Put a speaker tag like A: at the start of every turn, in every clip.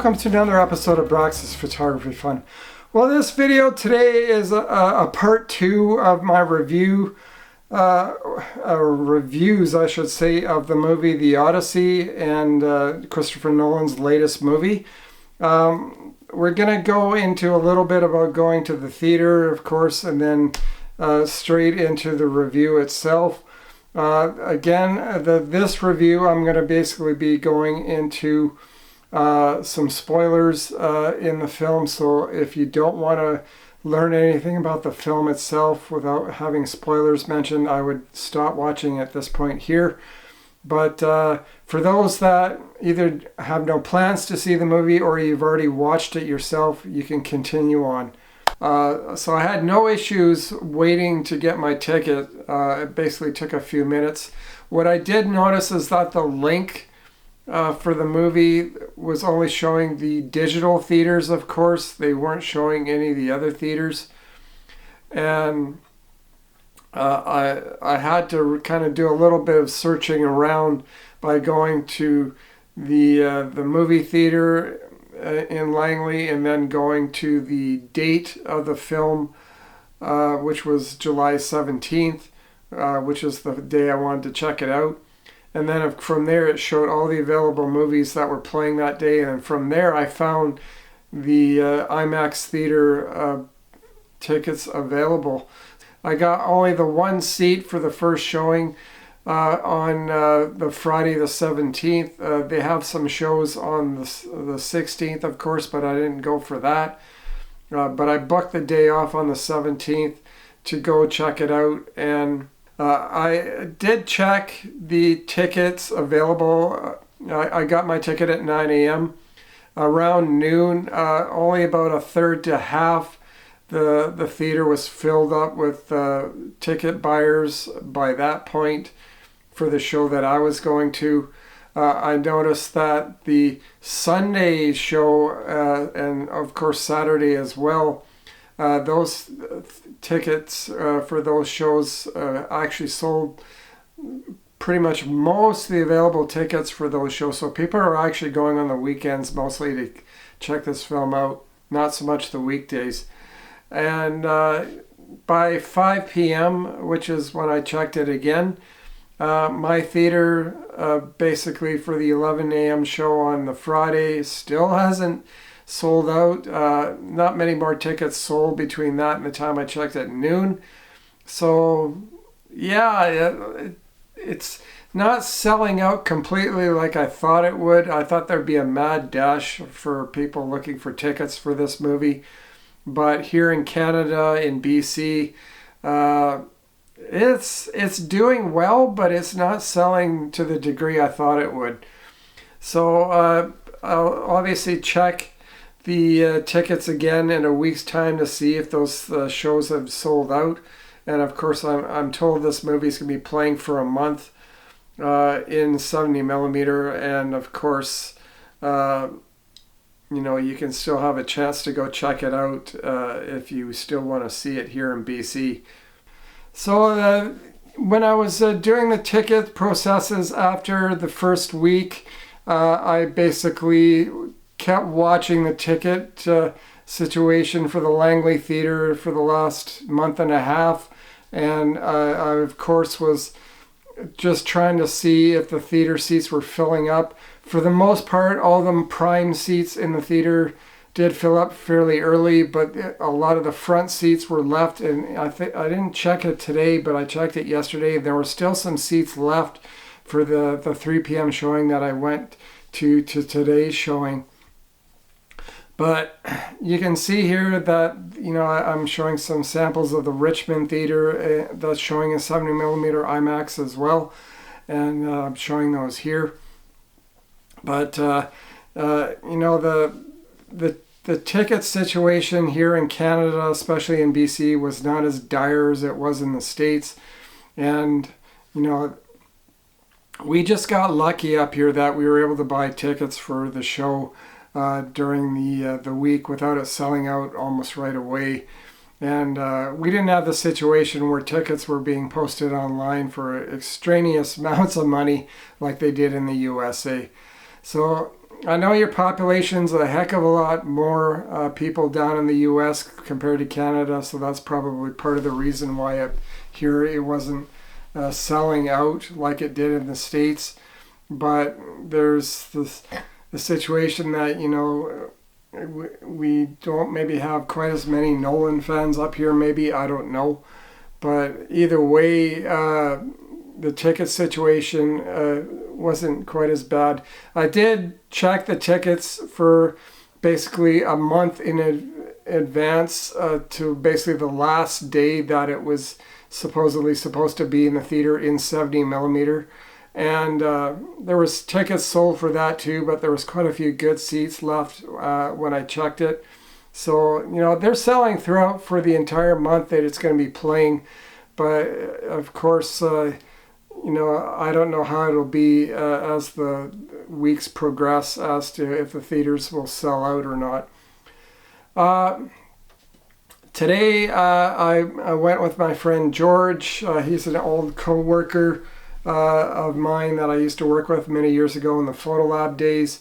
A: welcome to another episode of Braxus Photography Fun. Well, this video today is a part 2 of my reviews, I should say, of the movie The Odyssey and Christopher Nolan's latest movie. We're going to go into a little bit about going to the theater, of course, and then straight into the review itself. This review, I'm going to basically be going into some spoilers in the film, so if you don't want to learn anything about the film itself without having spoilers mentioned, I would stop watching at this point here. But for those that either have no plans to see the movie or you've already watched it yourself, you can continue on. So I had no issues waiting to get my ticket. It basically took a few minutes. What I did notice is that the link for the movie was only showing the digital theaters, of course. They weren't showing any of the other theaters. And I had to kind of do a little bit of searching around by going to the movie theater in Langley and then going to the date of the film, which was July 17th, which is the day I wanted to check it out. And then from there it showed all the available movies that were playing that day, and from there I found the IMAX theater tickets available. I got only the one seat for the first showing on the Friday the 17th. They have some shows on the 16th, of course, but I didn't go for that. But I booked the day off on the 17th to go check it out, and I did check the tickets available. I got my ticket at 9 a.m. Around noon, only about a third to half the theater was filled up with ticket buyers by that point for the show that I was going to. I noticed that the Sunday show and of course Saturday as well, those tickets for those shows actually sold pretty much most of the available tickets for those shows. So people are actually going on the weekends mostly to check this film out, not so much the weekdays. And by 5 p.m., which is when I checked it again, my theater basically for the 11 a.m. show on the Friday still hasn't sold out. Not many more tickets sold between that and the time I checked at noon. So yeah, it's not selling out completely like I thought it would. I thought there'd be a mad dash for people looking for tickets for this movie. But here in Canada, in BC, it's doing well, but it's not selling to the degree I thought it would. So I'll obviously check the tickets again in a week's time to see if those shows have sold out. And of course, I'm told this movie's going to be playing for a month in 70mm, and of course, you can still have a chance to go check it out if you still want to see it here in BC. So when I was doing the ticket processes after the first week, I basically kept watching the ticket situation for the Langley Theater for the last month and a half, and I of course was just trying to see if the theater seats were filling up. For the most part, all the prime seats in the theater did fill up fairly early, but a lot of the front seats were left, and I didn't check it today, but I checked it yesterday. There were still some seats left for the 3 p.m. showing that I went to today's showing. But you can see here that, I'm showing some samples of the Richmond Theater that's showing a 70mm IMAX as well. And I'm showing those here. But, the ticket situation here in Canada, especially in BC, was not as dire as it was in the States. And, we just got lucky up here that we were able to buy tickets for the show during the week without it selling out almost right away. And we didn't have the situation where tickets were being posted online for extraneous amounts of money like they did in the USA. So I know your population's a heck of a lot more people down in the U.S. compared to Canada, so that's probably part of the reason why here it wasn't selling out like it did in the States. But there's the situation that, you know, we don't maybe have quite as many Nolan fans up here, maybe, I don't know. But either way, the ticket situation wasn't quite as bad. I did check the tickets for basically a month in advance to basically the last day that it was supposedly supposed to be in the theater in 70mm. And there was tickets sold for that too, but there was quite a few good seats left when I checked it. So, you know, they're selling throughout for the entire month that it's going to be playing. But of course, you know, I don't know how it'll be as the weeks progress as to if the theaters will sell out or not. Today, I went with my friend George. He's an old co-worker of mine that I used to work with many years ago in the Photo Lab days.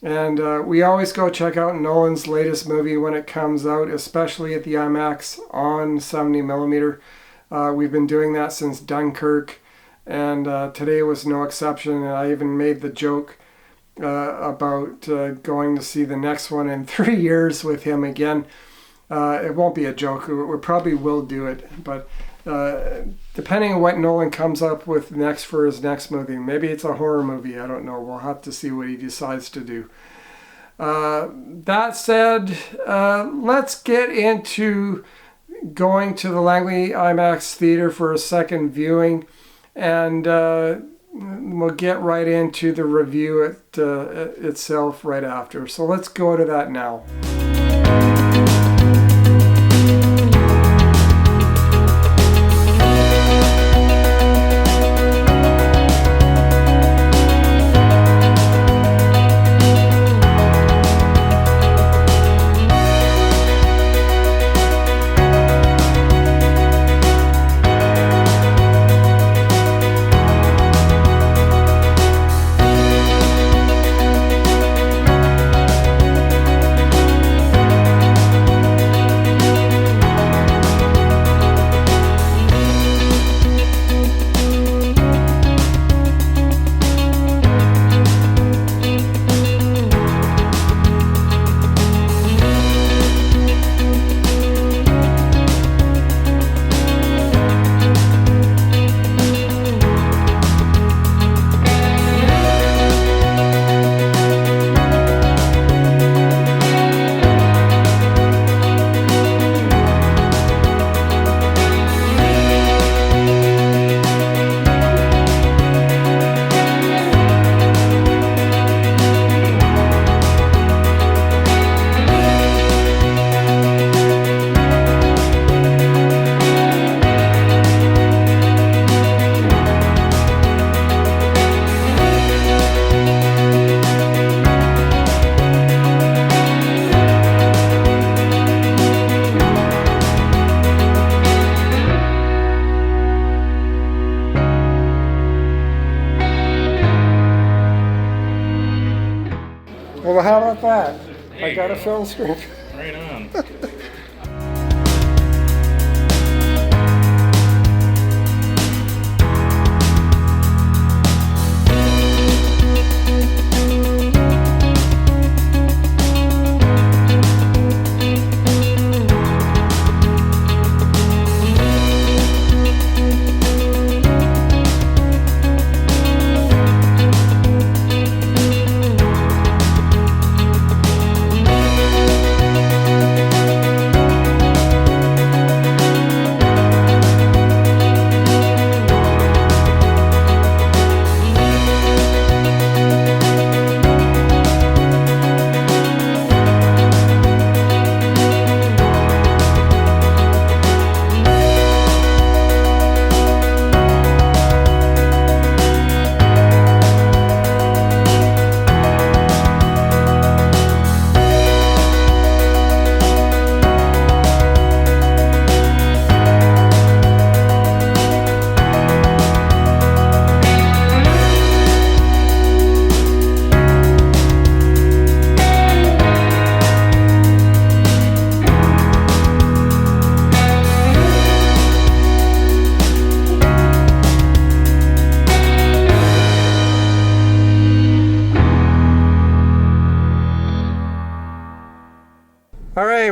A: And we always go check out Nolan's latest movie when it comes out, especially at the IMAX on 70mm. We've been doing that since Dunkirk, and today was no exception. And I even made the joke about going to see the next one in 3 years with him again. It won't be a joke. We probably will do it, but depending on what Nolan comes up with next for his next movie, maybe it's a horror movie. I don't know. We'll have to see what he decides to do. That said, let's get into going to the Langley IMAX Theater for a second viewing, and we'll get right into the review itself right after. So let's go to that now. Well, how about that? I got a film screen.
B: Right on.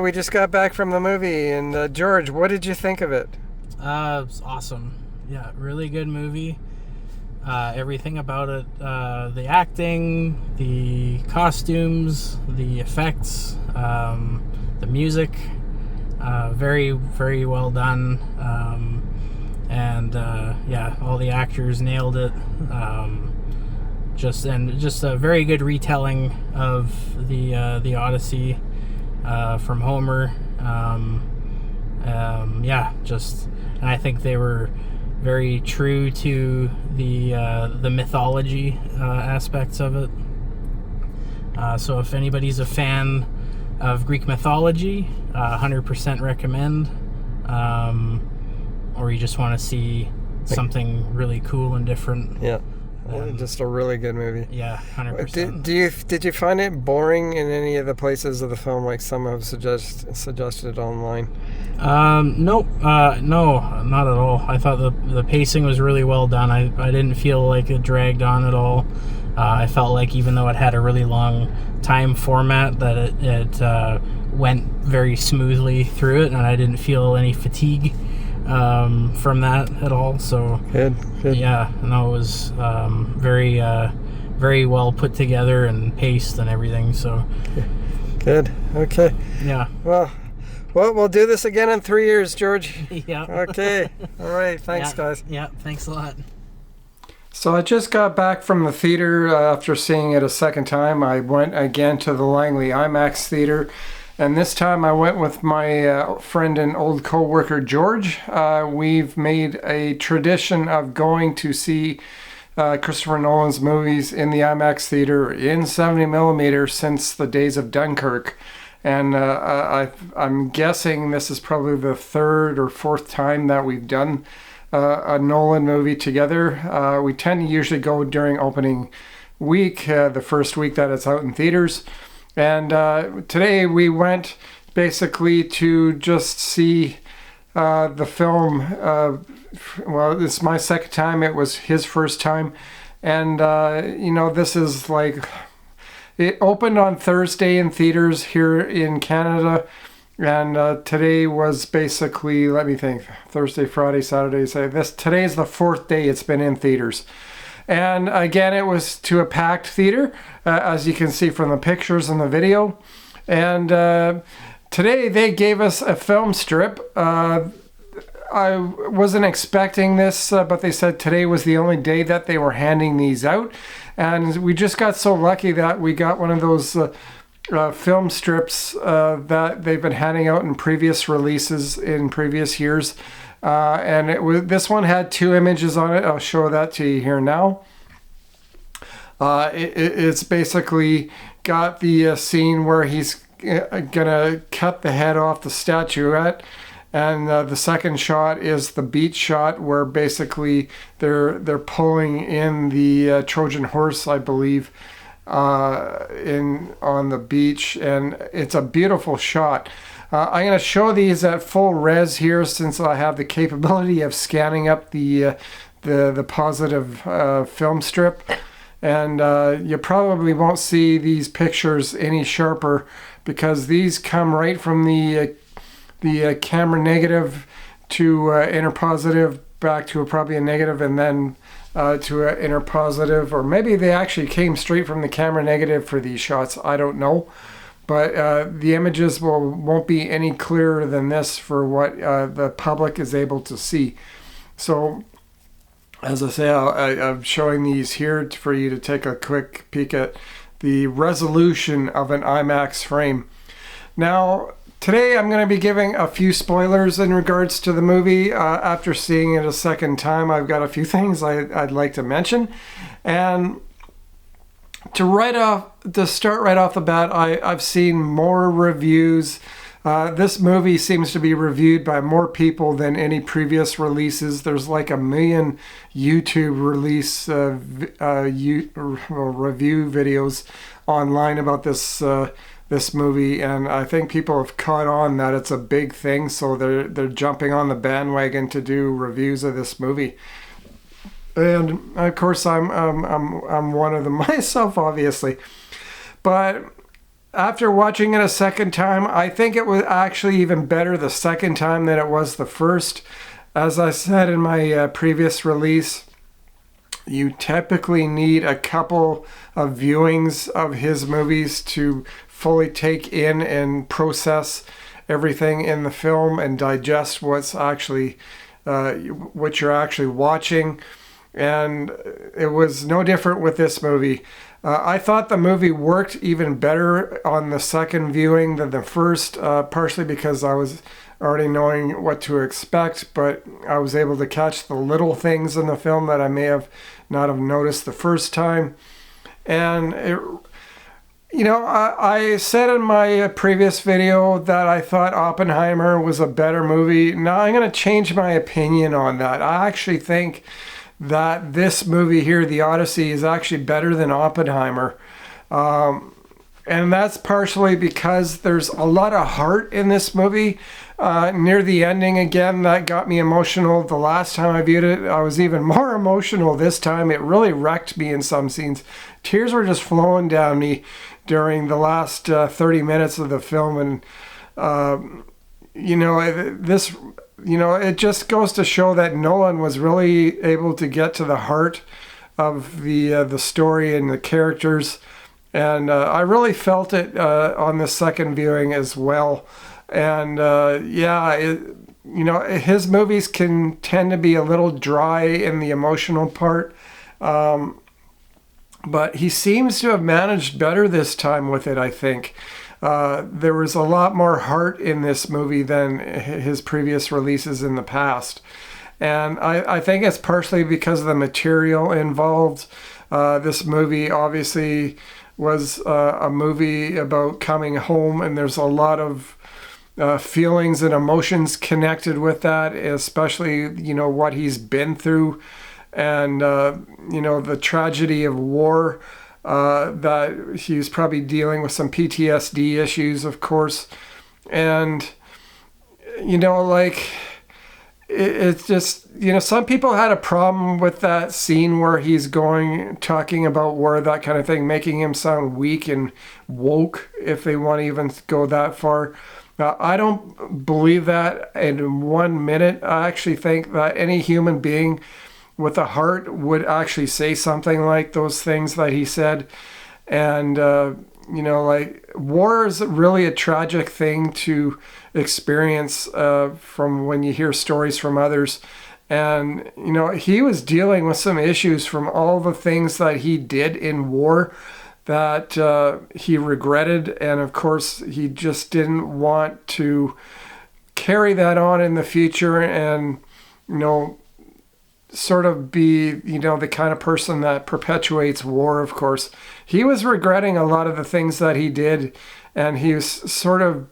A: we just got back from the movie, and George, what did you think of it?
B: It's awesome. Yeah, really good movie. Everything about it, the acting, the costumes, the effects, the music, very, very well done. And all the actors nailed it. Just a very good retelling of the Odyssey from Homer. And I think they were very true to the mythology aspects of it. So if anybody's a fan of Greek mythology, 100% recommend. Or you just want to see something really cool and different.
A: Yeah. Just a really good movie.
B: Yeah, 100%.
A: Did you find it boring in any of the places of the film, like some have suggested online?
B: Nope. No, not at all. I thought the pacing was really well done. I didn't feel like it dragged on at all. I felt like even though it had a really long time format, that it went very smoothly through it, and I didn't feel any fatigue from that at all. So
A: good.
B: Yeah, no, it was very very well put together and paced and everything. So
A: good. Okay.
B: Yeah.
A: Well, we'll do this again in 3 years, George.
B: Yeah.
A: Okay. All right. Thanks, guys.
B: Yeah. Thanks a lot.
A: So I just got back from the theater after seeing it a second time. I went again to the Langley IMAX theater. And this time I went with my friend and old co-worker, George. We've made a tradition of going to see Christopher Nolan's movies in the IMAX theater in 70mm since the days of Dunkirk. And I'm guessing this is probably the third or fourth time that we've done a Nolan movie together. We tend to usually go during opening week, the first week that it's out in theaters. And today we went basically to just see the film. Well, it's my second time. It was his first time. And, this is like... It opened on Thursday in theaters here in Canada. And today was basically, let me think, Thursday, Friday, Saturday, Sunday. Today's the fourth day it's been in theaters. And again, it was to a packed theater, as you can see from the pictures and the video. And today they gave us a film strip. I wasn't expecting this, but they said today was the only day that they were handing these out. And we just got so lucky that we got one of those film strips that they've been handing out in previous releases in previous years. And this one had 2 images on it. I'll show that to you here now. It's basically got the scene where he's gonna cut the head off the statuette, and the second shot is the beach shot where basically they're pulling in the Trojan horse, I believe, on the beach, and it's a beautiful shot. I'm going to show these at full res here since I have the capability of scanning up the positive film strip. And you probably won't see these pictures any sharper because these come right from the camera negative to inner positive back to probably a negative and then to an inner positive. Or maybe they actually came straight from the camera negative for these shots. I don't know. But the images won't be any clearer than this for what the public is able to see. So, as I say, I'm showing these here for you to take a quick peek at the resolution of an IMAX frame. Now, today I'm going to be giving a few spoilers in regards to the movie. After seeing it a second time, I've got a few things I'd like to mention. And to start right off the bat, I've seen more reviews. This movie seems to be reviewed by more people than any previous releases. There's like 1 million YouTube release review videos online about this movie, and I think people have caught on that it's a big thing, so they're jumping on the bandwagon to do reviews of this movie. And of course, I'm one of them myself, obviously. But after watching it a second time, I think it was actually even better the second time than it was the first. As I said in my previous release, you typically need a couple of viewings of his movies to fully take in and process everything in the film and digest what's actually what you're actually watching. And it was no different with this movie. I thought the movie worked even better on the second viewing than the first, partially because I was already knowing what to expect, but I was able to catch the little things in the film that I may have not have noticed the first time. And it, I said in my previous video that I thought Oppenheimer was a better movie. Now I'm going to change my opinion on that. I actually think that this movie here, The Odyssey, is actually better than Oppenheimer. And that's partially because there's a lot of heart in this movie. Near the ending, again, that got me emotional. The last time I viewed it, I was even more emotional this time. It really wrecked me in some scenes. Tears were just flowing down me during the last 30 minutes of the film. And, it just goes to show that Nolan was really able to get to the heart of the story and the characters. And I really felt it on the second viewing as well. And his movies can tend to be a little dry in the emotional part. But he seems to have managed better this time with it, I think. There was a lot more heart in this movie than his previous releases in the past. And I think it's partially because of the material involved. This movie obviously was a movie about coming home, and there's a lot of feelings and emotions connected with that, especially, what he's been through and, the tragedy of war. That he's probably dealing with some PTSD issues, of course. And, it's just, some people had a problem with that scene where he's talking about war, that kind of thing, making him sound weak and woke, if they want to even go that far. I don't believe that in 1 minute. I actually think that any human being with a heart would actually say something like those things that he said. And, war is really a tragic thing to experience from when you hear stories from others. And, he was dealing with some issues from all the things that he did in war that he regretted. And, of course, he just didn't want to carry that on in the future and, sort of be, the kind of person that perpetuates war, of course. He was regretting a lot of the things that he did, and he was sort of,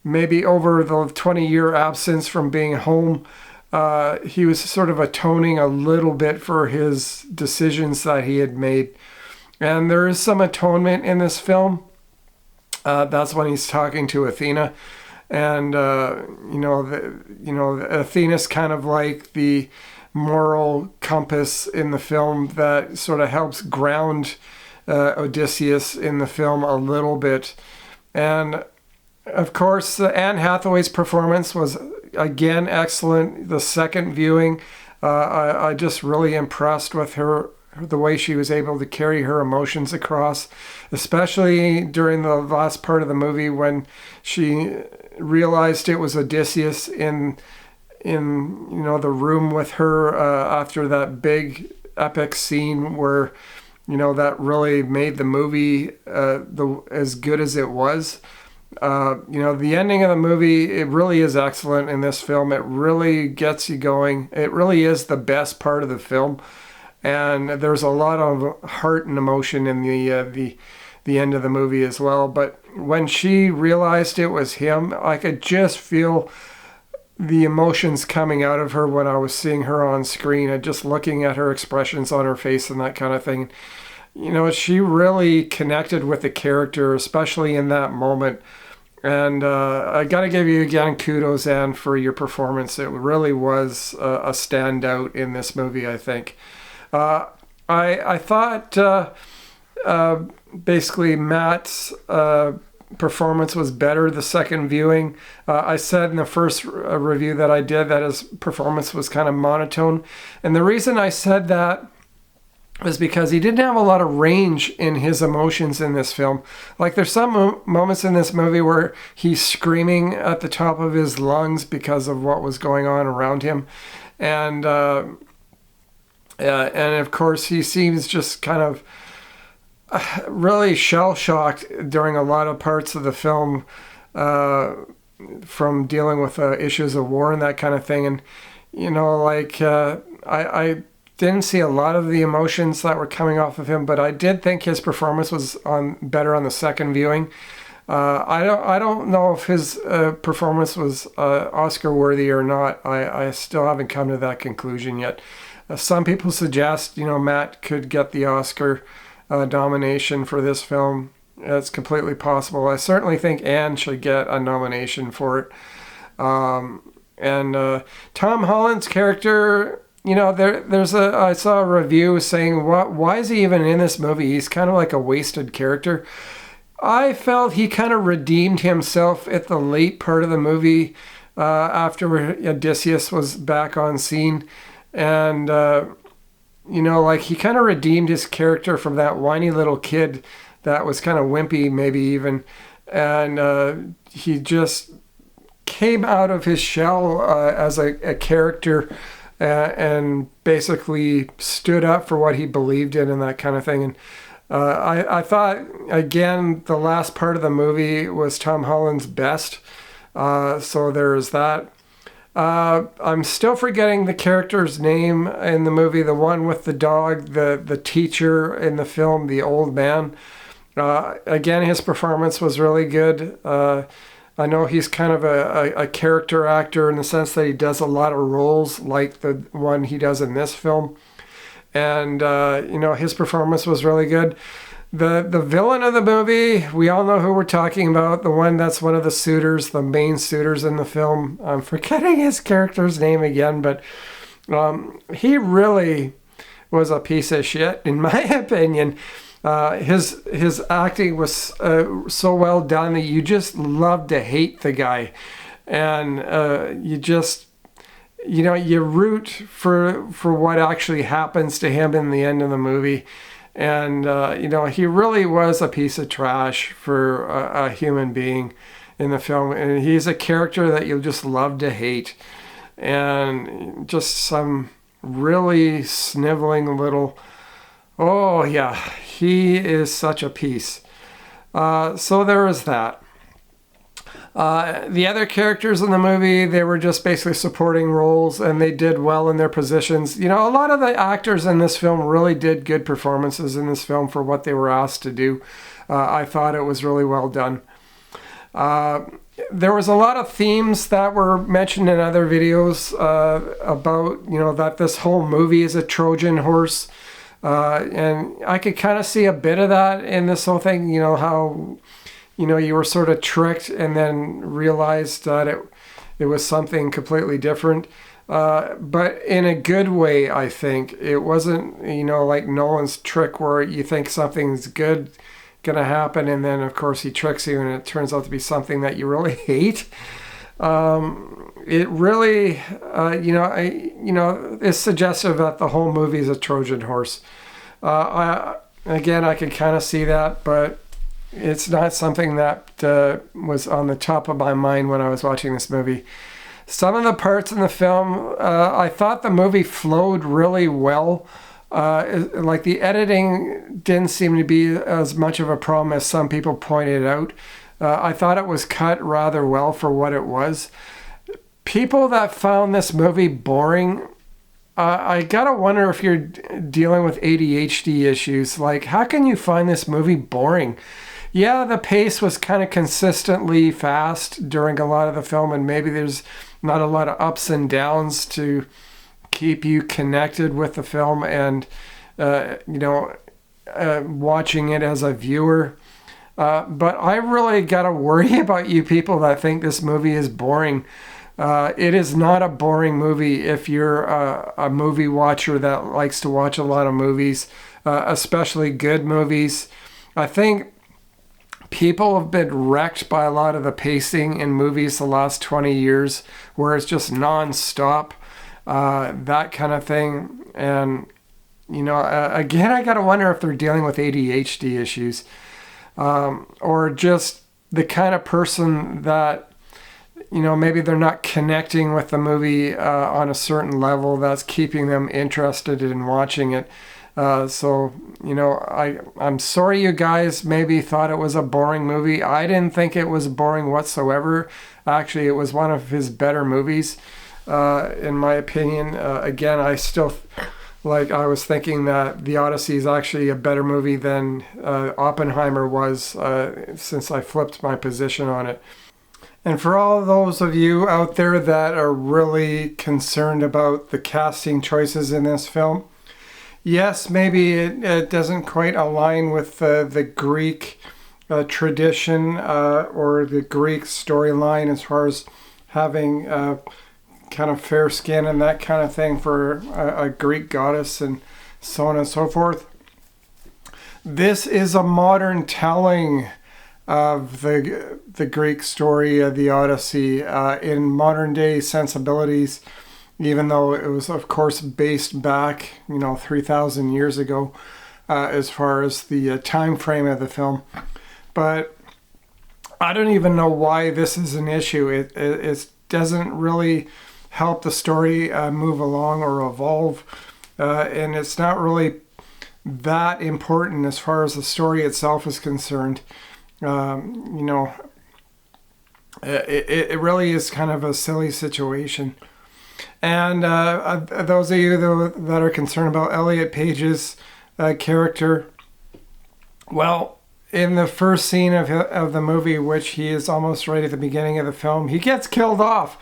A: maybe over the 20-year absence from being home, he was sort of atoning a little bit for his decisions that he had made. And there is some atonement in this film. That's when he's talking to Athena. And, Athena's kind of like the moral compass in the film that sort of helps ground Odysseus in the film a little bit. And of course, Anne Hathaway's performance was again excellent. The second viewing, I just really impressed with her, the way she was able to carry her emotions across, especially during the last part of the movie when she realized it was Odysseus in the room with her after that big epic scene where that really made the movie as good as it was. The ending of the movie, it really is excellent in this film. It really gets you going. It really is the best part of the film, and there's a lot of heart and emotion in the end of the movie as well. But when she realized it was him, I could just feel the emotions coming out of her when I was seeing her on screen and just looking at her expressions on her face and that kind of thing. She really connected with the character, especially in that moment. And I got to give you again kudos, Anne, for your performance. It really was a standout in this movie, I think. I thought basically Matt's performance was better the second viewing. I said in the first review that I did that his performance was kind of monotone. And the reason I said that was because he didn't have a lot of range in his emotions in this film. Like there's some moments in this movie where he's screaming at the top of his lungs because of what was going on around him. And of course he seems just kind of really shell-shocked during a lot of parts of the film from dealing with issues of war and that kind of thing. And, you know, like I didn't see a lot of the emotions that were coming off of him, but I did think his performance was better on the second viewing. I don't know if his performance was Oscar worthy or not. I still haven't come to that conclusion yet. Some people suggest, you know, Matt could get the Oscar nomination for this film. It's completely possible. I certainly think Anne should get a nomination for it. And Tom Holland's character, you know, I saw a review saying, why is he even in this movie? He's kind of like a wasted character. I felt he kind of redeemed himself at the late part of the movie after Odysseus was back on scene. And, you know, like he kind of redeemed his character from that whiny little kid that was kind of wimpy, maybe even. And he just came out of his shell as a character and basically stood up for what he believed in and that kind of thing. And I thought, again, the last part of the movie was Tom Holland's best. So there's that. I'm still forgetting the character's name in the movie, the one with the dog, the teacher in the film, the old man. Again, his performance was really good. I know he's kind of a character actor in the sense that he does a lot of roles like the one he does in this film. And, you know, his performance was really good. The villain of the movie, we all know who we're talking about. The one that's one of the suitors, the main suitors in the film. I'm forgetting his character's name again, but he really was a piece of shit, in my opinion. His acting was so well done that you just love to hate the guy. And you just, you know, you root for what actually happens to him in the end of the movie. And, you know, he really was a piece of trash for a human being in the film. And he's a character that you'll just love to hate. And just some really sniveling little, oh, yeah, he is such a piece. So there is that. The other characters in the movie, they were just basically supporting roles, and they did well in their positions. You know, a lot of the actors in this film really did good performances in this film for what they were asked to do. I thought it was really well done. There was a lot of themes that were mentioned in other videos about, you know, that this whole movie is a Trojan horse. And I could kind of see a bit of that in this whole thing, you know, how, you know, you were sort of tricked and then realized that it was something completely different. But in a good way, I think. It wasn't, you know, like Nolan's trick where you think something's good going to happen and then, of course, he tricks you and it turns out to be something that you really hate. It really, is suggestive that the whole movie is a Trojan horse. I can kind of see that, but it's not something that was on the top of my mind when I was watching this movie. Some of the parts in the film, I thought the movie flowed really well. Like the editing didn't seem to be as much of a problem as some people pointed out. I thought it was cut rather well for what it was. People that found this movie boring, I gotta wonder if you're dealing with ADHD issues. Like, how can you find this movie boring? Yeah, the pace was kind of consistently fast during a lot of the film, and maybe there's not a lot of ups and downs to keep you connected with the film and, watching it as a viewer. But I really gotta worry about you people that think this movie is boring. It is not a boring movie if you're a movie watcher that likes to watch a lot of movies, especially good movies. I think people have been wrecked by a lot of the pacing in movies the last 20 years, where it's just non-stop, that kind of thing. And, again, I got to wonder if they're dealing with ADHD issues, or just the kind of person that, maybe they're not connecting with the movie on a certain level that's keeping them interested in watching it. I'm sorry you guys maybe thought it was a boring movie. I didn't think it was boring whatsoever. Actually, it was one of his better movies, in my opinion. Again, I was thinking that The Odyssey is actually a better movie than Oppenheimer was, since I flipped my position on it. And for all those of you out there that are really concerned about the casting choices in this film, yes, maybe it doesn't quite align with the Greek tradition or the Greek storyline as far as having kind of fair skin and that kind of thing for a Greek goddess and so on and so forth. This is a modern telling of the Greek story of the Odyssey in modern day sensibilities, even though it was, of course, based back, 3,000 years ago, as far as the time frame of the film. But I don't even know why this is an issue. It doesn't really help the story move along or evolve, and it's not really that important as far as the story itself is concerned. It really is kind of a silly situation. And those of you that are concerned about Elliot Page's character, well, in the first scene of the movie, which he is almost right at the beginning of the film, he gets killed off.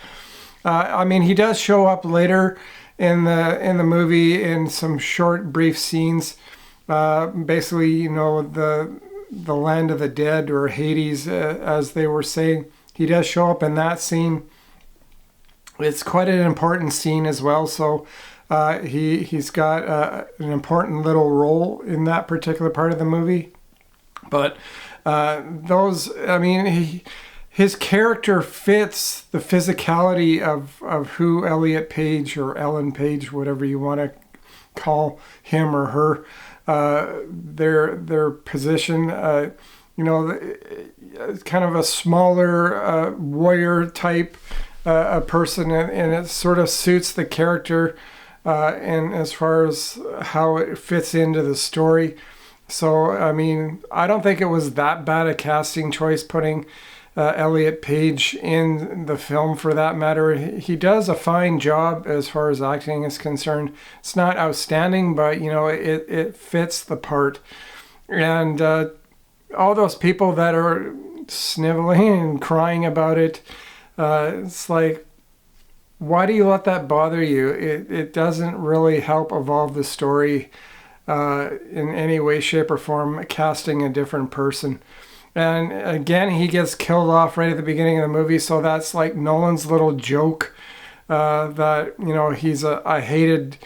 A: He does show up later in the movie in some short, brief scenes. Basically, the land of the dead, or Hades, as they were saying. He does show up in that scene. It's quite an important scene as well, so he's got an important little role in that particular part of the movie. But his character fits the physicality of who Elliot Page, or Ellen Page, whatever you want to call him or her, their position. Kind of a smaller warrior type a person, and it sort of suits the character and as far as how it fits into the story. So I don't think it was that bad a casting choice putting Elliot Page in the film, for that matter. He does a fine job as far as acting is concerned. It's not outstanding, but it fits the part. And all those people that are sniveling and crying about it, it's like, why do you let that bother you? It doesn't really help evolve the story in any way, shape, or form, casting a different person. And again, he gets killed off right at the beginning of the movie, so that's like Nolan's little joke that, he's a hated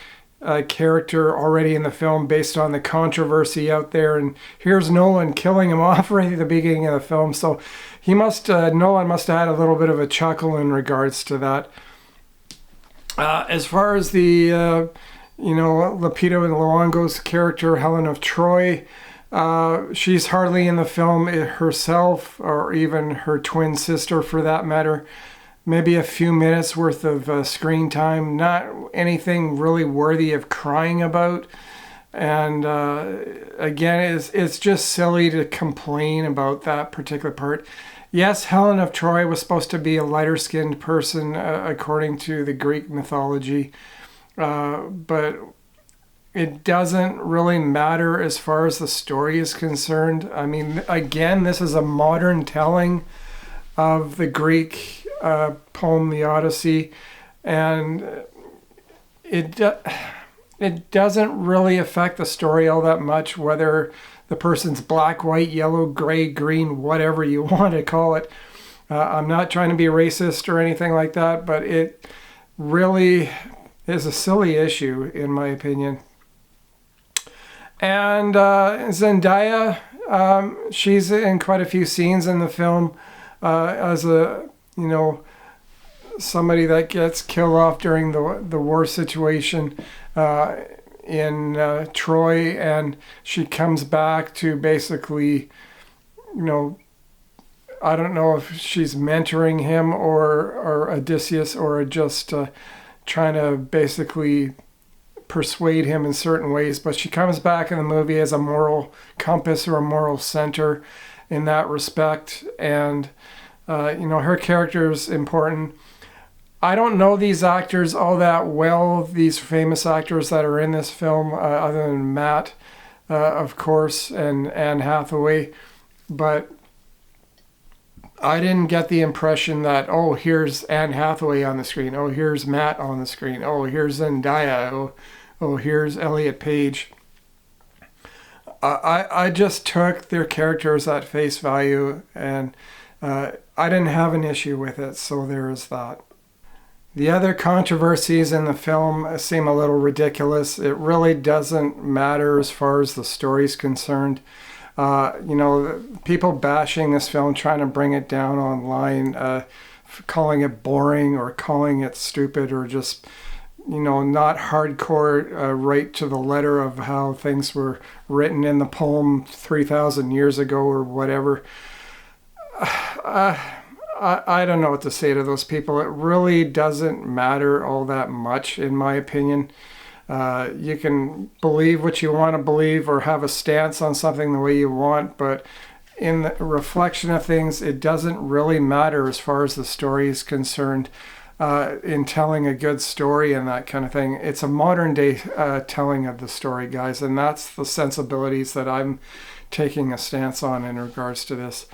A: character already in the film based on the controversy out there, and here's Nolan killing him off right at the beginning of the film. So Nolan must have had a little bit of a chuckle in regards to that. As far as the Lupita Nyong'o's character, Helen of Troy, she's hardly in the film herself, or even her twin sister for that matter. Maybe a few minutes worth of screen time, not anything really worthy of crying about. And again, it's just silly to complain about that particular part. Yes, Helen of Troy was supposed to be a lighter-skinned person according to the Greek mythology, but it doesn't really matter as far as the story is concerned. Again, this is a modern telling of the Greek poem, The Odyssey, and it doesn't really affect the story all that much, whether the person's black, white, yellow, gray, green, whatever you want to call it. I'm not trying to be racist or anything like that, but it really is a silly issue, in my opinion. And Zendaya, She's in quite a few scenes in the film as a, somebody that gets killed off during the war situation in Troy, and she comes back to basically, I don't know if she's mentoring him or Odysseus, or just trying to basically persuade him in certain ways, but she comes back in the movie as a moral compass or a moral center in that respect, and her character is important. I don't know these actors all that well, these famous actors that are in this film, other than Matt, of course, and Anne Hathaway, but I didn't get the impression that, oh, here's Anne Hathaway on the screen, oh, here's Matt on the screen, oh, here's Zendaya, oh, here's Elliot Page. I just took their characters at face value, and I didn't have an issue with it, so there is that. The other controversies in the film seem a little ridiculous. It really doesn't matter as far as the story's concerned. People bashing this film, trying to bring it down online, calling it boring or calling it stupid, or just, not hardcore, right to the letter of how things were written in the poem 3,000 years ago or whatever. I don't know what to say to those people. It really doesn't matter all that much, in my opinion. You can believe what you want to believe or have a stance on something the way you want, but in the reflection of things, it doesn't really matter as far as the story is concerned, in telling a good story and that kind of thing. It's a modern day telling of the story, guys, and that's the sensibilities that I'm taking a stance on in regards to this.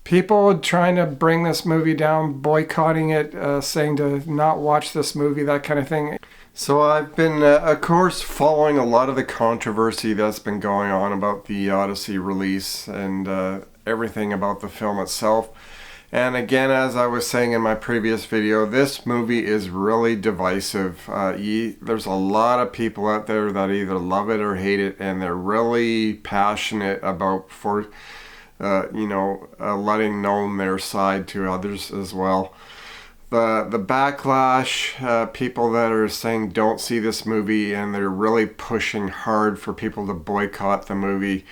A: People trying to bring this movie down, boycotting it, saying to not watch this movie, that kind of thing. So I've been, of course, following a lot of the controversy that's been going on about the Odyssey release and everything about the film itself. And again, as I was saying in my previous video, this movie is really divisive. There's a lot of people out there that either love it or hate it, and they're really passionate about letting known their side to others as well. The backlash, people that are saying don't see this movie, and they're really pushing hard for people to boycott the movie.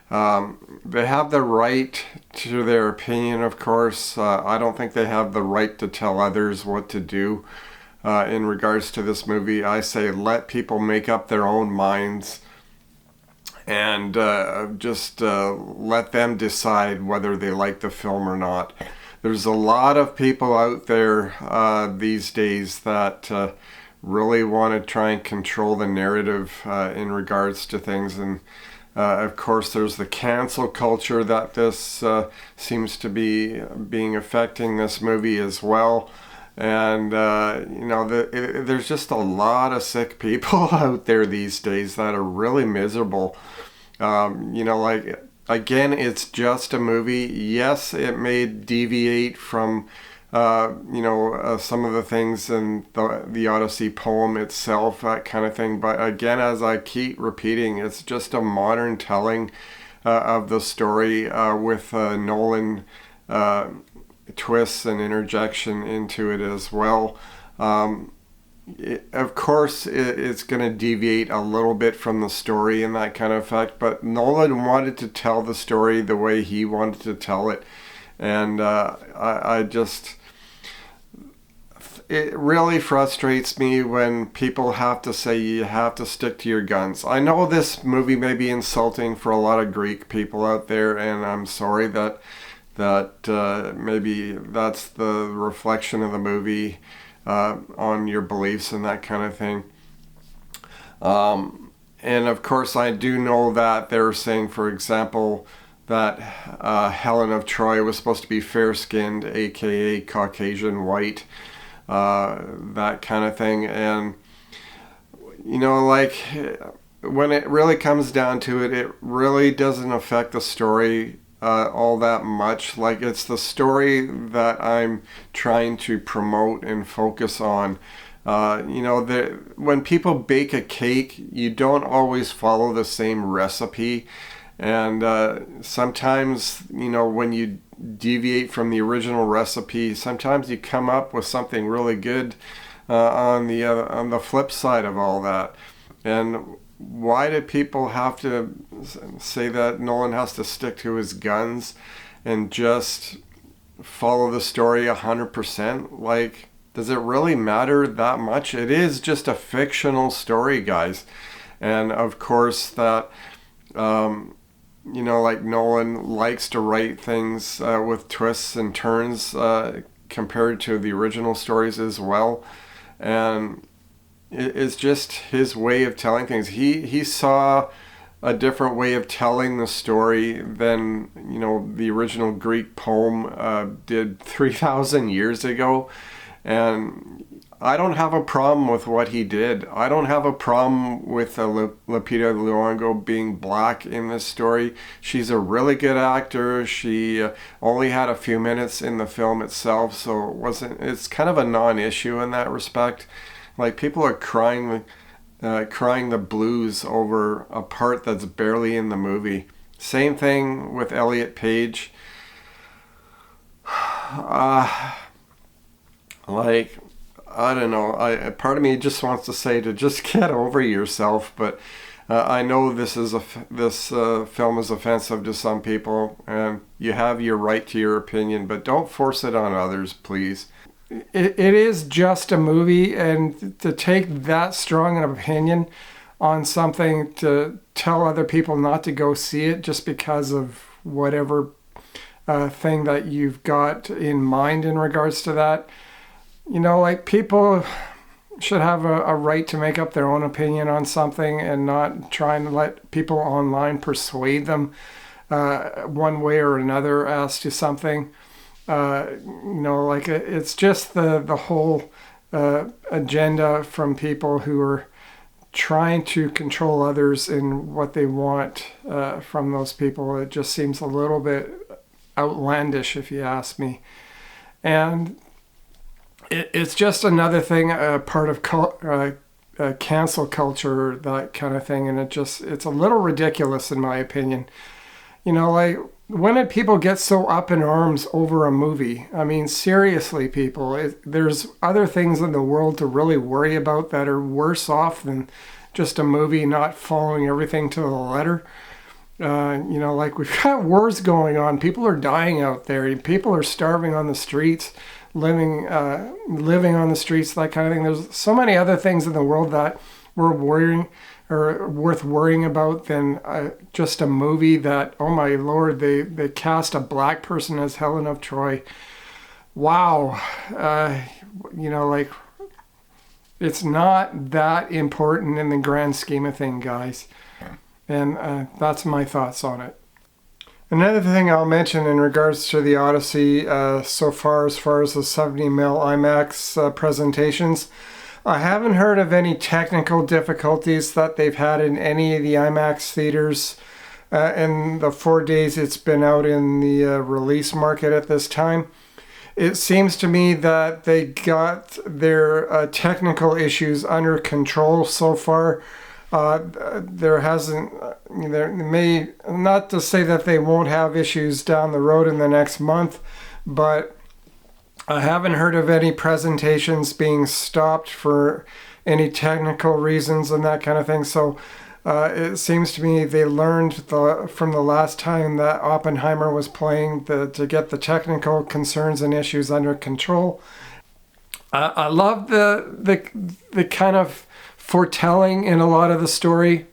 A: They have the right to their opinion, of course. I don't think they have the right to tell others what to do in regards to this movie. I say let people make up their own minds, and just let them decide whether they like the film or not. There's a lot of people out there these days that really want to try and control the narrative in regards to things, and of course there's the cancel culture that this seems to be affecting this movie as well. And there's just a lot of sick people out there these days that are really miserable. Again, it's just a movie. Yes, it may deviate from some of the things in the Odyssey poem itself, that kind of thing. But again, as I keep repeating, it's just a modern telling of the story with Nolan twists and interjection into it as well. Of course, it's going to deviate a little bit from the story and that kind of effect, but Nolan wanted to tell the story the way he wanted to tell it, and it really frustrates me when people have to say you have to stick to your guns. I know this movie may be insulting for a lot of Greek people out there, and I'm sorry that maybe that's the reflection of the movie on your beliefs and that kind of thing. And of course, I do know that they're saying, for example, that Helen of Troy was supposed to be fair-skinned, aka Caucasian white, that kind of thing. And when it really comes down to it, it really doesn't affect the story all that much. Like, it's the story that I'm trying to promote and focus on. When people bake a cake, you don't always follow the same recipe, And sometimes, when you deviate from the original recipe, sometimes you come up with something really good on the flip side of all that. And why do people have to say that Nolan has to stick to his guns and just follow the story 100%? Like, does it really matter that much? It is just a fictional story, guys. And of course that, like Nolan likes to write things with twists and turns compared to the original stories as well. And it's just his way of telling things. He saw a different way of telling the story than, the original Greek poem did 3,000 years ago. And I don't have a problem with what he did. I don't have a problem with Lupita Nyong'o being black in this story. She's a really good actor. She only had a few minutes in the film itself, so it's kind of a non-issue in that respect. Like, people are crying the blues over a part that's barely in the movie. Same thing with Elliot Page. I don't know. Part of me just wants to say to just get over yourself, but I know this film is offensive to some people, and you have your right to your opinion, but don't force it on others, please. It is just a movie, and to take that strong an opinion on something, to tell other people not to go see it just because of whatever thing that you've got in mind in regards to that. People should have a right to make up their own opinion on something and not try and let people online persuade them one way or another as to something. It's just the whole agenda from people who are trying to control others in what they want from those people. It just seems a little bit outlandish, if you ask me. And it's just another thing, part of cancel culture, that kind of thing, and it's a little ridiculous in my opinion. When did people get so up in arms over a movie? I mean, seriously, people, there's other things in the world to really worry about that are worse off than just a movie not following everything to the letter. We've got wars going on. People are dying out there. People are starving on the streets. Living on the streets, that kind of thing. There's so many other things in the world that we're worth worrying about than just a movie that, oh my Lord, they cast a black person as Helen of Troy. Wow. It's not that important in the grand scheme of things, guys. And that's my thoughts on it. Another thing I'll mention in regards to the Odyssey so far, as far as the 70mm IMAX presentations, I haven't heard of any technical difficulties that they've had in any of the IMAX theaters in the 4 days it's been out in the release market at this time. It seems to me that they got their technical issues under control so far. There may, not to say that they won't have issues down the road in the next month, but I haven't heard of any presentations being stopped for any technical reasons and that kind of thing. So it seems to me they learned from the last time that Oppenheimer was playing to get the technical concerns and issues under control. I love the kind of foretelling in a lot of the story.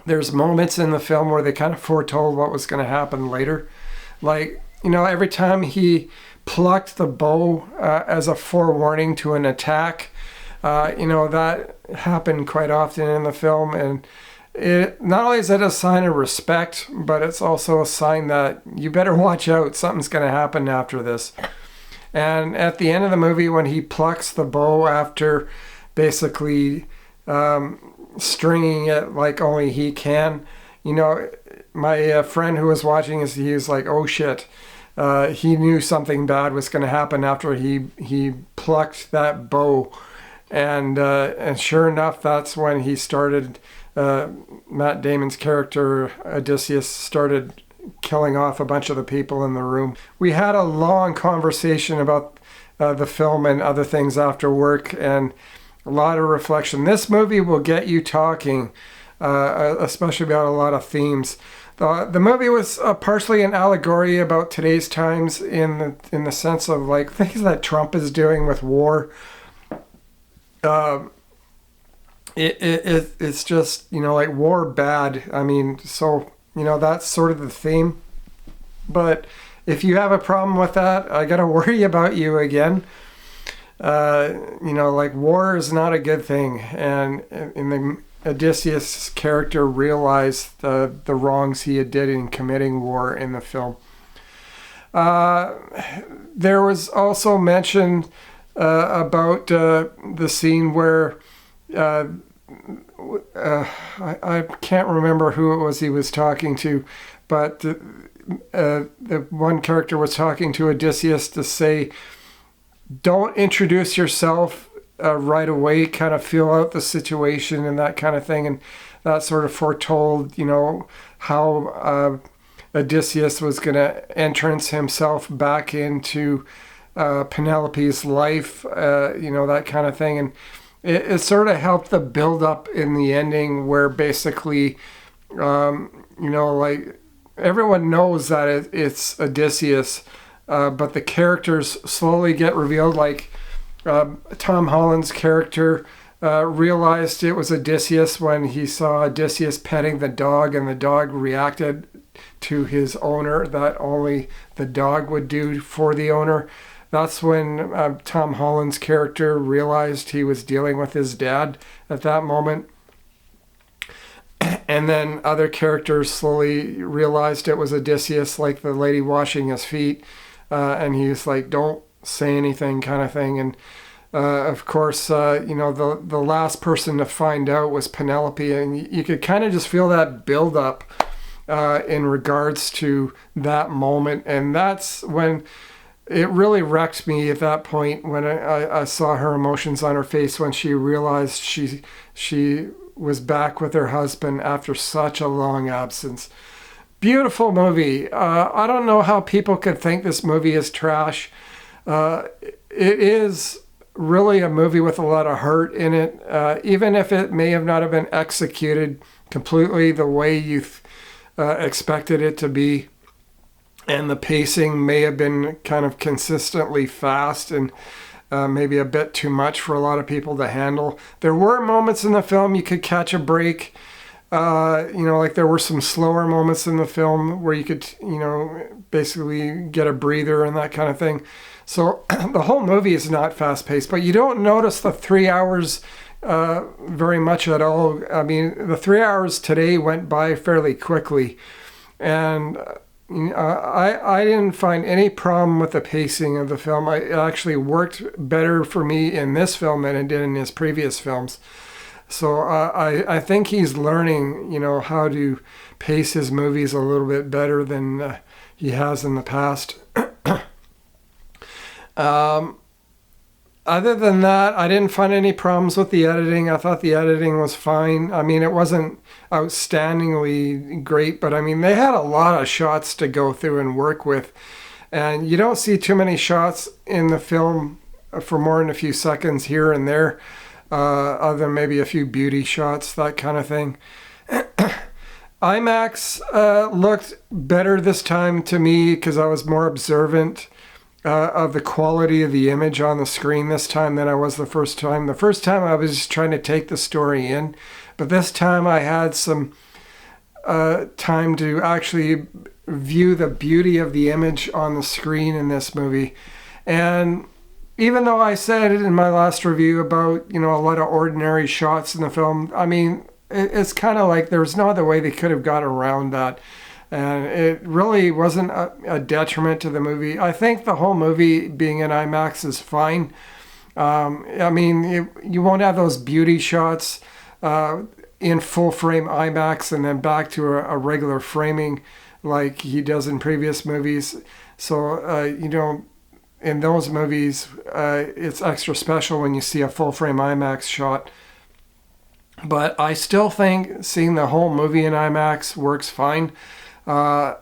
A: There's moments in the film where they kind of foretold what was going to happen later. Every time he plucked the bow as a forewarning to an attack, that happened quite often in the film. And it not only is it a sign of respect, but it's also a sign that you better watch out. Something's going to happen after this. And at the end of the movie, when he plucks the bow after basically stringing it like only he can, my friend who was watching this, he was like, oh shit, he knew something bad was going to happen after he plucked that bow. And sure enough, that's when he started. Matt Damon's character Odysseus started killing off a bunch of the people in the room. We had a long conversation about the film and other things after work, and a lot of reflection. This movie will get you talking, especially about a lot of themes. The movie was partially an allegory about today's times in the sense of like things that Trump is doing with war. It's just, like war bad. I mean, so, that's sort of the theme. But if you have a problem with that, I got to worry about you again. Like war is not a good thing. And in the Odysseus' character realized the wrongs he had did in committing war in the film. There was also mentioned about the scene where I can't remember who it was he was talking to, but the one character was talking to Odysseus to say, don't introduce yourself right away, kind of feel out the situation and that kind of thing. And that sort of foretold, how Odysseus was going to entrance himself back into Penelope's life, that kind of thing. And it sort of helped the build up in the ending where basically, like everyone knows that it's Odysseus, but the characters slowly get revealed. Like Tom Holland's character realized it was Odysseus when he saw Odysseus petting the dog, and the dog reacted to his owner that only the dog would do for the owner. That's when Tom Holland's character realized he was dealing with his dad at that moment. And then other characters slowly realized it was Odysseus, like the lady washing his feet. And he's like, don't say anything kind of thing. And of course, the last person to find out was Penelope. And you could kind of just feel that build up in regards to that moment. And that's when it really wrecked me at that point, when I saw her emotions on her face when she realized she was back with her husband after such a long absence. Beautiful movie. I don't know how people could think this movie is trash. It is really a movie with a lot of heart in it, even if it may have not have been executed completely the way you expected it to be. And the pacing may have been kind of consistently fast and maybe a bit too much for a lot of people to handle. There were moments in the film you could catch a break. Like there were some slower moments in the film where you could, basically get a breather and that kind of thing. So the whole movie is not fast paced, but you don't notice the 3 hours very much at all. I mean, the 3 hours today went by fairly quickly. And I didn't find any problem with the pacing of the film. It actually worked better for me in this film than it did in his previous films. So I think he's learning, how to pace his movies a little bit better than he has in the past. Other than that, I didn't find any problems with the editing. I thought the editing was fine. I mean, it wasn't outstandingly great, but I mean, they had a lot of shots to go through and work with. And you don't see too many shots in the film for more than a few seconds here and there, other than maybe a few beauty shots, that kind of thing. IMAX looked better this time to me because I was more observant of the quality of the image on the screen this time than I was the first time. The first time I was just trying to take the story in, but this time I had some time to actually view the beauty of the image on the screen in this movie. And even though I said it in my last review about, a lot of ordinary shots in the film, I mean, it's kind of like there's no other way they could have got around that. And it really wasn't a detriment to the movie. I think the whole movie being in IMAX is fine. I mean, you won't have those beauty shots in full frame IMAX and then back to a regular framing like he does in previous movies. So, in those movies, it's extra special when you see a full frame IMAX shot. But I still think seeing the whole movie in IMAX works fine. I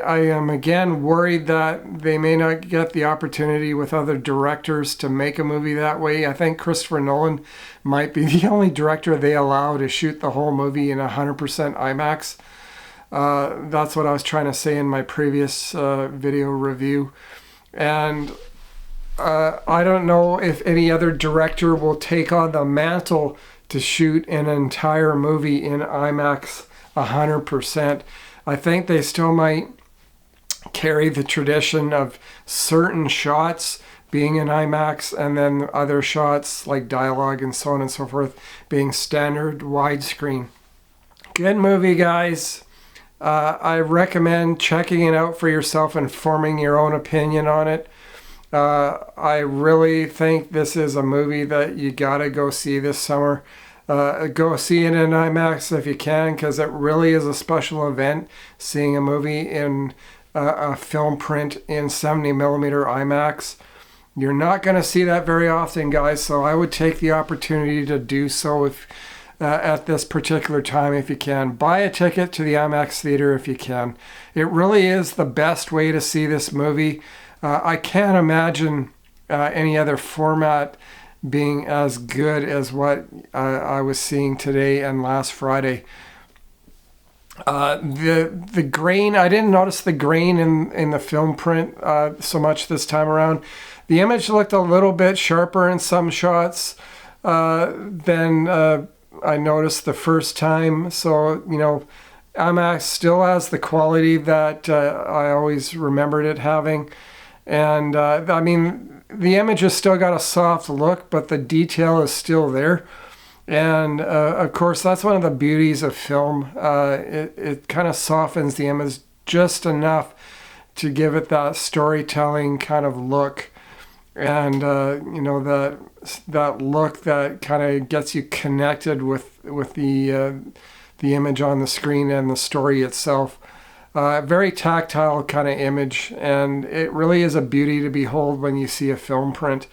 A: am again worried that they may not get the opportunity with other directors to make a movie that way. I think Christopher Nolan might be the only director they allow to shoot the whole movie in 100% IMAX. That's what I was trying to say in my previous video review. And I don't know if any other director will take on the mantle to shoot an entire movie in IMAX 100%. I think they still might carry the tradition of certain shots being in IMAX and then other shots like dialogue and so on and so forth being standard widescreen. Good movie, guys. I recommend checking it out for yourself and forming your own opinion on it. I really think this is a movie that you gotta go see this summer. Go see it in IMAX if you can, because it really is a special event seeing a movie in a film print in 70mm IMAX. You're not going to see that very often, guys, so I would take the opportunity to do so if at this particular time if you can. Buy a ticket to the IMAX theater if you can. It really is the best way to see this movie. I can't imagine any other format being as good as what I was seeing today and last Friday. The grain, I didn't notice the grain in the film print so much this time around. The image looked a little bit sharper in some shots than I noticed the first time. So, you know, IMAX still has the quality that I always remembered it having. And I mean, the image has still got a soft look, but the detail is still there. And of course, that's one of the beauties of film. It kind of softens the image just enough to give it that storytelling kind of look. And, you know, that look that kind of gets you connected with the image on the screen and the story itself. Very tactile kind of image, and it really is a beauty to behold when you see a film print.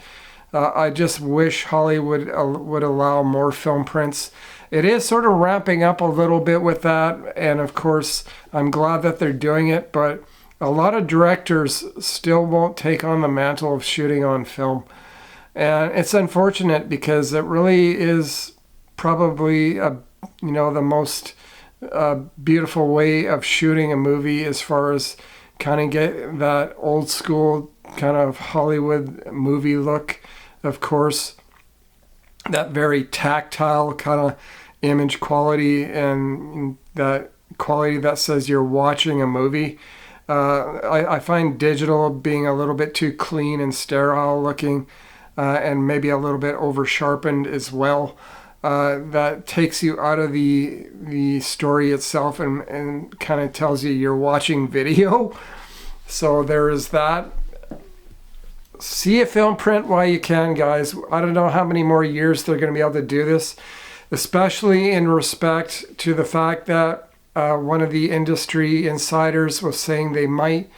A: I just wish Hollywood would allow more film prints. It is sort of ramping up a little bit with that, and of course, I'm glad that they're doing it, but a lot of directors still won't take on the mantle of shooting on film. And it's unfortunate because it really is probably the most beautiful way of shooting a movie as far as kind of get that old school kind of Hollywood movie look. Of course, that very tactile kind of image quality and that quality that says you're watching a movie. I find digital being a little bit too clean and sterile looking and maybe a little bit over sharpened as well. That takes you out of the story itself and kind of tells you you're watching video. So there is that. See a film print while you can, guys. I don't know how many more years they're going to be able to do this, especially in respect to the fact that one of the industry insiders was saying they might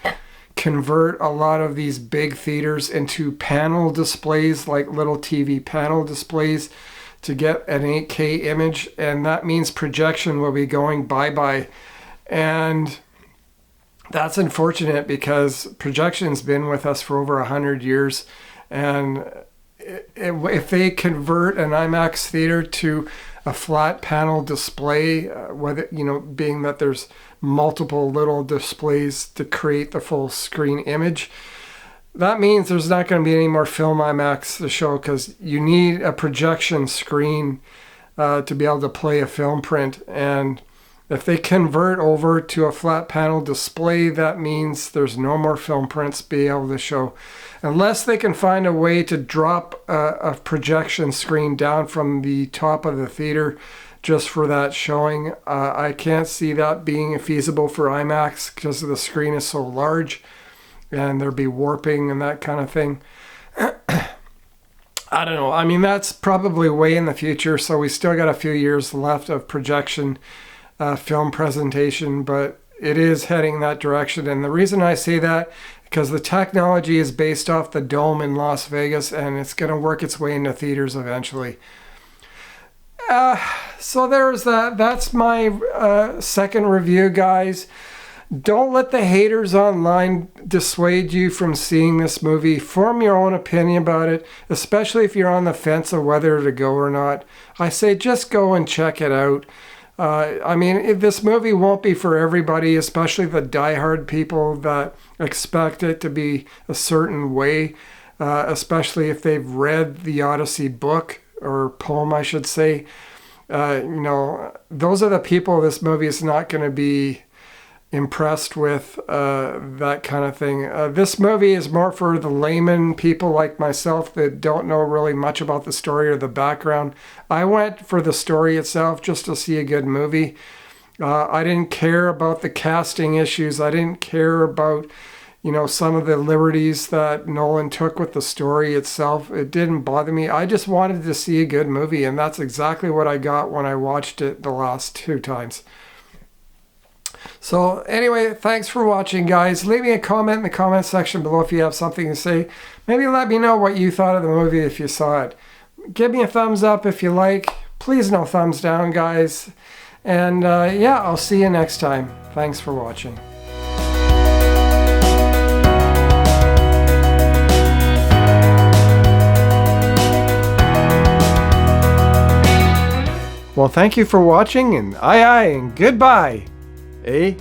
A: convert a lot of these big theaters into panel displays, like little TV panel displays, to get an 8K image, and that means projection will be going bye-bye. And that's unfortunate because projection's been with us for over 100 years, and if they convert an IMAX theater to a flat panel display, whether being that there's multiple little displays to create the full screen image, that means there's not going to be any more film IMAX to show because you need a projection screen to be able to play a film print. And if they convert over to a flat panel display, that means there's no more film prints be able to show. Unless they can find a way to drop a projection screen down from the top of the theater just for that showing, I can't see that being feasible for IMAX because the screen is so large. And there'd be warping and that kind of thing. I don't know. I mean, that's probably way in the future, so we still got a few years left of projection film presentation, but it is heading that direction. And the reason I say that, because the technology is based off the Dome in Las Vegas, and it's going to work its way into theaters eventually. So there's that. That's my second review, guys. Don't let the haters online dissuade you from seeing this movie. Form your own opinion about it, especially if you're on the fence of whether to go or not. I say just go and check it out. I mean, this movie won't be for everybody, especially the diehard people that expect it to be a certain way, especially if they've read the Odyssey book, or poem, I should say. Those are the people this movie is not going to be impressed with, that kind of thing. This movie is more for the layman people like myself that don't know really much about the story or the background. I went for the story itself just to see a good movie. I didn't care about the casting issues. I didn't care about, some of the liberties that Nolan took with the story itself. It didn't bother me. I just wanted to see a good movie, and that's exactly what I got when I watched it the last 2 times. So anyway, thanks for watching, guys. Leave me a comment in the comment section below if you have something to say. Maybe let me know what you thought of the movie if you saw it. Give me a thumbs up if you like. Please no thumbs down, guys. And I'll see you next time. Thanks for watching. Well, thank you for watching, and aye and goodbye. Eh?